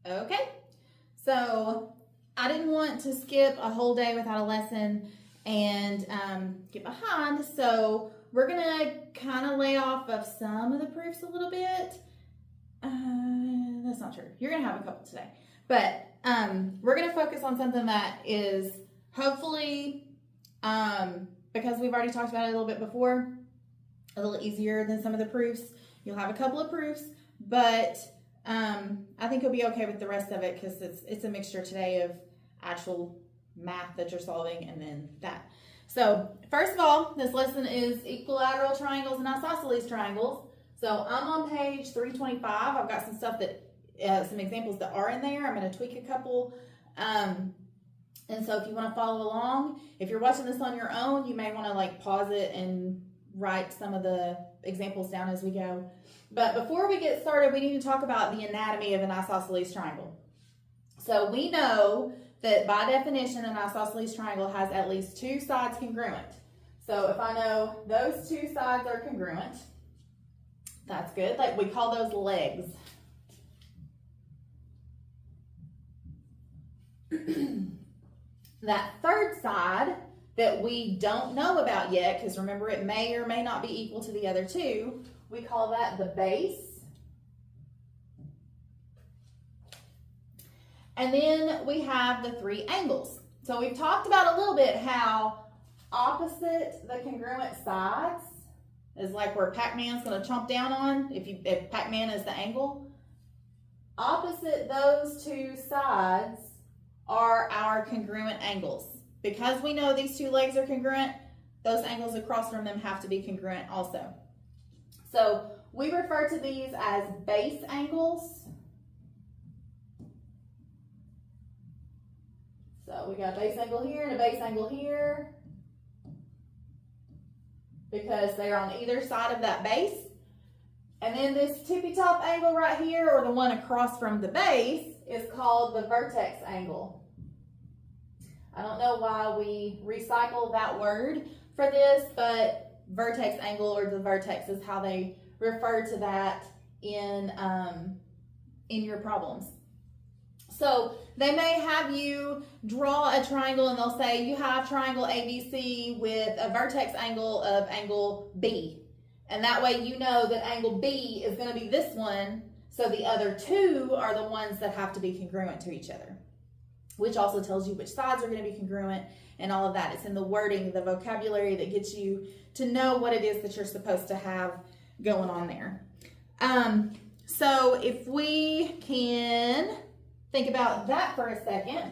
Okay, so I didn't want to skip a whole day without a lesson and get behind, so we're gonna kind of lay off of some of the proofs a little bit. That's not true. You're gonna have a couple today, but we're gonna focus on something that is hopefully, because we've already talked about it a little bit before, a little easier than some of the proofs. You'll have a couple of proofs, but I think you'll be okay with the rest of it because it's a mixture today of actual math that you're solving and then that. So first of all, this lesson is equilateral triangles and isosceles triangles. So I'm on page 325. I've got some stuff that, some examples that are in there. I'm going to tweak a couple. And so if you want to follow along, if you're watching this on your own, you may want to like pause it and write some of the examples down as we go. But before we get started, we need to talk about the anatomy of an isosceles triangle. So we know that by definition, an isosceles triangle has at least two sides congruent. So if I know those two sides are congruent, that's good. Like we call those legs. That third side that we don't know about yet, because remember it may or may not be equal to the other two, we call that the base. And then we have the three angles. So we've talked about a little bit how opposite the congruent sides is like where Pac-Man's going to chomp down on, if Pac-Man is the angle. Opposite those two sides are our congruent angles. Because we know these two legs are congruent, those angles across from them have to be congruent also. So we refer to these as base angles. So we got a base angle here and a base angle here because they're on either side of that base. And then this tippy top angle right here, or the one across from the base, is called the vertex angle. I don't know why we recycle that word for this, but vertex angle or the vertex is how they refer to that in your problems. So they may have you draw a triangle and they'll say you have triangle ABC with a vertex angle of angle B. And that way you know that angle B is going to be this one, so the other two are the ones that have to be congruent to each other, which also tells you which sides are going to be congruent and all of that. It's in the wording, the vocabulary that gets you to know what it is that you're supposed to have going on there. So if we can think about that for a second.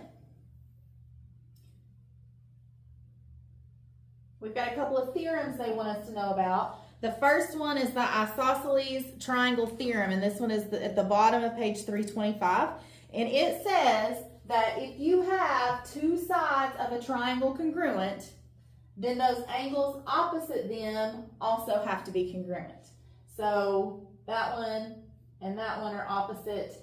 We've got a couple of theorems they want us to know about. The first one is the isosceles triangle theorem, and this one is at the bottom of page 325. And it says that if you have two sides of a triangle congruent, then those angles opposite them also have to be congruent. So that one and that one are opposite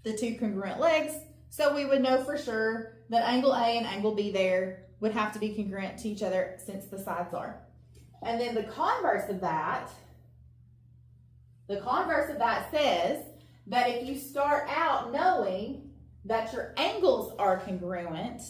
the two congruent legs. So we would know for sure that angle A and angle B there would have to be congruent to each other since the sides are. And then the converse of that says that if you start out knowing that your angles are congruent,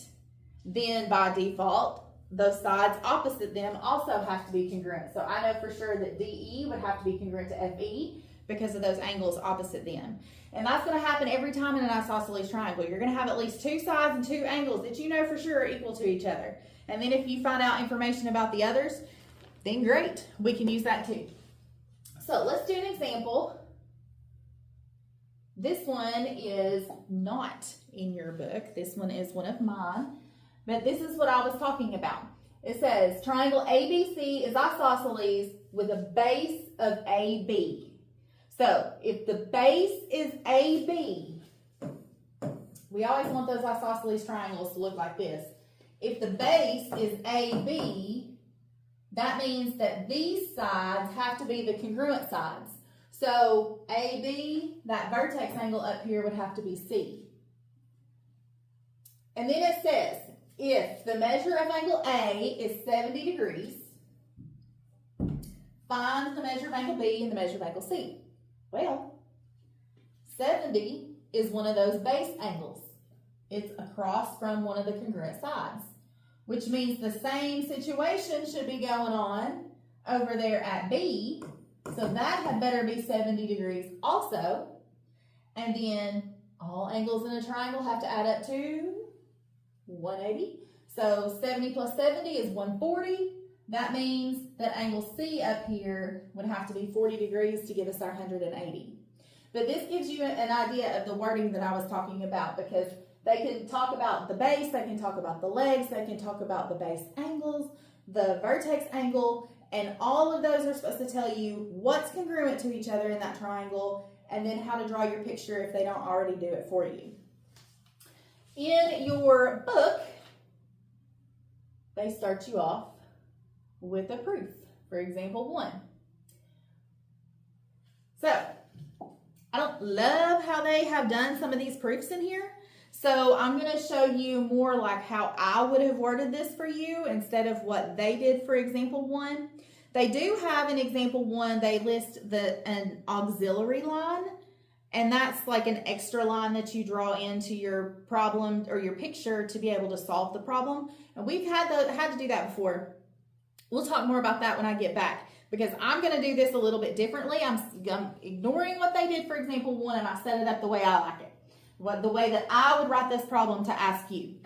then by default, those sides opposite them also have to be congruent. So I know for sure that DE would have to be congruent to FE because of those angles opposite them. And that's going to happen every time in an isosceles triangle. You're going to have at least two sides and two angles that you know for sure are equal to each other. And then if you find out information about the others, then great, we can use that too. So let's do an example. This one is not in your book. This one is one of mine. But this is what I was talking about. It says triangle ABC is isosceles with a base of AB. So if the base is AB, we always want those isosceles triangles to look like this. If the base is AB, that means that these sides have to be the congruent sides. So AB, that vertex angle up here would have to be C. And then it says, if the measure of angle A is 70 degrees, find the measure of angle B and the measure of angle C. Well, 70 is one of those base angles. It's across from one of the congruent sides, which means the same situation should be going on over there at B. So that had better be 70 degrees also. And then all angles in a triangle have to add up to 180. So 70 plus 70 is 140. That means that angle C up here would have to be 40 degrees to give us our 180. But this gives you an idea of the wording that I was talking about, because they can talk about the base, they can talk about the legs, they can talk about the base angles, the vertex angle, and all of those are supposed to tell you what's congruent to each other in that triangle, and then how to draw your picture if they don't already do it for you. In your book, they start you off with a proof. For example 1. So, I don't love how they have done some of these proofs in here. So I'm going to show you more like how I would have worded this for you instead of what they did for example 1. They do have in example 1, they list an auxiliary line, and that's like an extra line that you draw into your problem or your picture to be able to solve the problem. And we've had to do that before. We'll talk more about that when I get back, because I'm going to do this a little bit differently. I'm ignoring what they did for example 1, and I set it up the way I like it. The way that I would write this problem to ask you.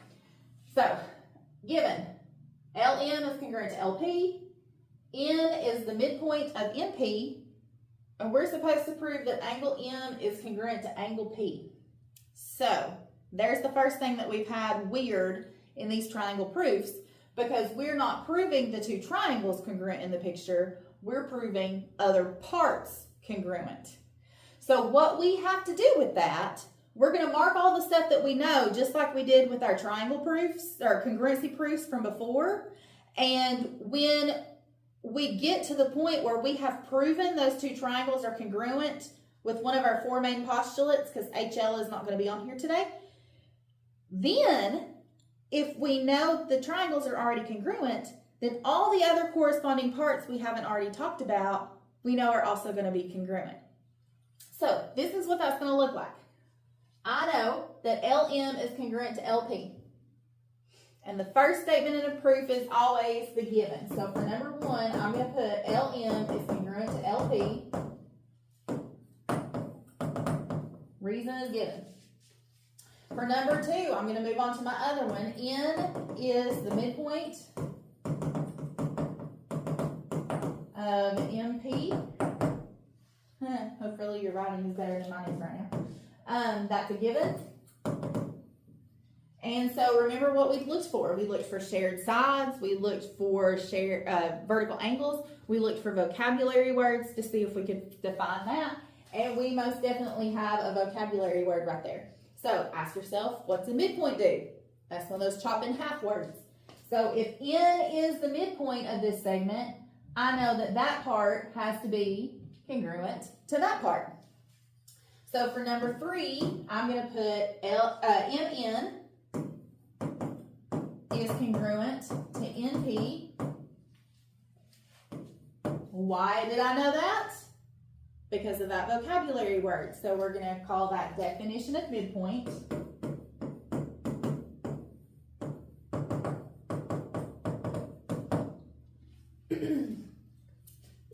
So, given LM is congruent to LP, N is the midpoint of NP, and we're supposed to prove that angle M is congruent to angle P. So, there's the first thing that we've had weird in these triangle proofs, because we're not proving the two triangles congruent in the picture, we're proving other parts congruent. So what we have to do with that, we're going to mark all the stuff that we know, just like we did with our triangle proofs, or congruency proofs from before. And when we get to the point where we have proven those two triangles are congruent with one of our 4 main postulates, because HL is not going to be on here today, then if we know the triangles are already congruent, then all the other corresponding parts we haven't already talked about, we know are also going to be congruent. So this is what that's going to look like. I know that LM is congruent to LP. And the first statement in a proof is always the given. So for number 1, I'm going to put LM is congruent to LP. Reason is given. For number 2, I'm going to move on to my other one. N is the midpoint of MP. Hopefully your writing is better than mine is right now. That's a given. And so remember what we looked for. We looked for shared sides. We looked for vertical angles. We looked for vocabulary words to see if we could define that. And we most definitely have a vocabulary word right there. So ask yourself, what's a midpoint do? That's one of those chop in half words. So if N is the midpoint of this segment, I know that that part has to be congruent to that part. So for number 3, I'm going to put MN is congruent to NP. Why did I know that? Because of that vocabulary word. So we're going to call that definition of midpoint.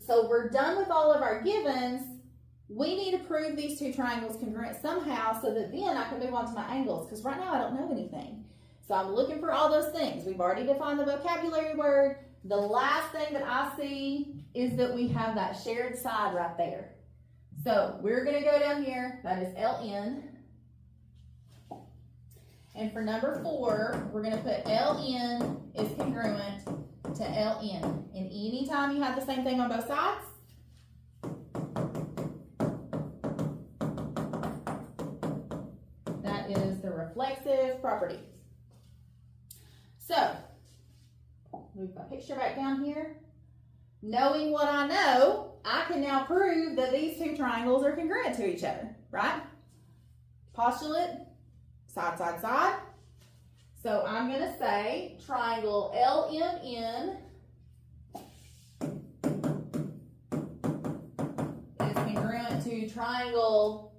So we're done with all of our givens. We need to prove these two triangles congruent somehow so that then I can move on to my angles, because right now I don't know anything. So I'm looking for all those things. We've already defined the vocabulary word. The last thing that I see is that we have that shared side right there. So we're going to go down here. That is LN. And for number 4, we're going to put LN is congruent to LN. And anytime you have the same thing on both sides, that is the reflexive property. So, move my picture back down here. Knowing what I know, I can now prove that these two triangles are congruent to each other, right? Postulate, side, side, side. So I'm going to say triangle LMN is congruent to triangle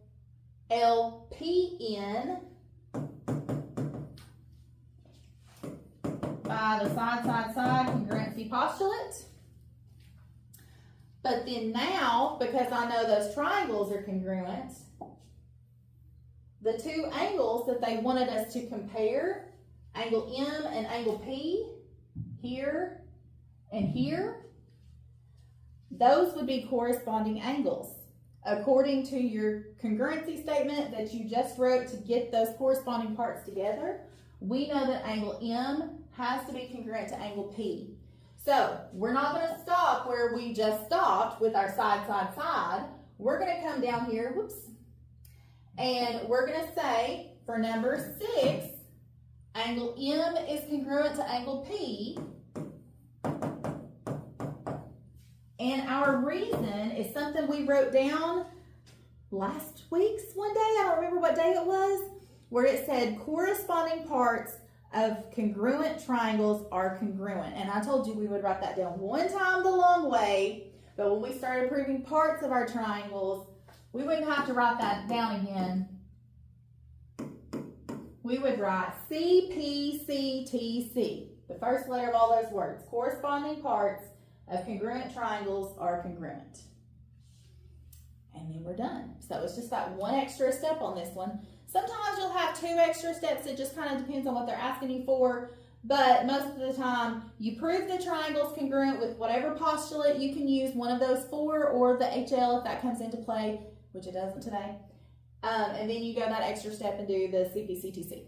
LPN by the side congruency postulate. But then now, because I know those triangles are congruent, the two angles that they wanted us to compare, angle M and angle P, here and here, those would be corresponding angles. According to your congruency statement that you just wrote to get those corresponding parts together, we know that angle M has to be congruent to angle P. So we're not going to stop where we just stopped with our side. We're going to come down here, whoops, and we're going to say for number 6, angle M is congruent to angle P. And our reason is something we wrote down last week's one day. I don't remember what day it was, where it said corresponding parts of congruent triangles are congruent. And I told you we would write that down one time the long way, but when we started proving parts of our triangles, we wouldn't have to write that down again. We would write CPCTC, the first letter of all those words. Corresponding parts of congruent triangles are congruent. And then we're done. So it's just that one extra step on this one. Sometimes you'll have 2 extra steps. It just kind of depends on what they're asking you for. But most of the time, you prove the triangle's congruent with whatever postulate. You can use one of those 4 or the HL if that comes into play, which it doesn't today. And then you go that extra step and do the CPCTC.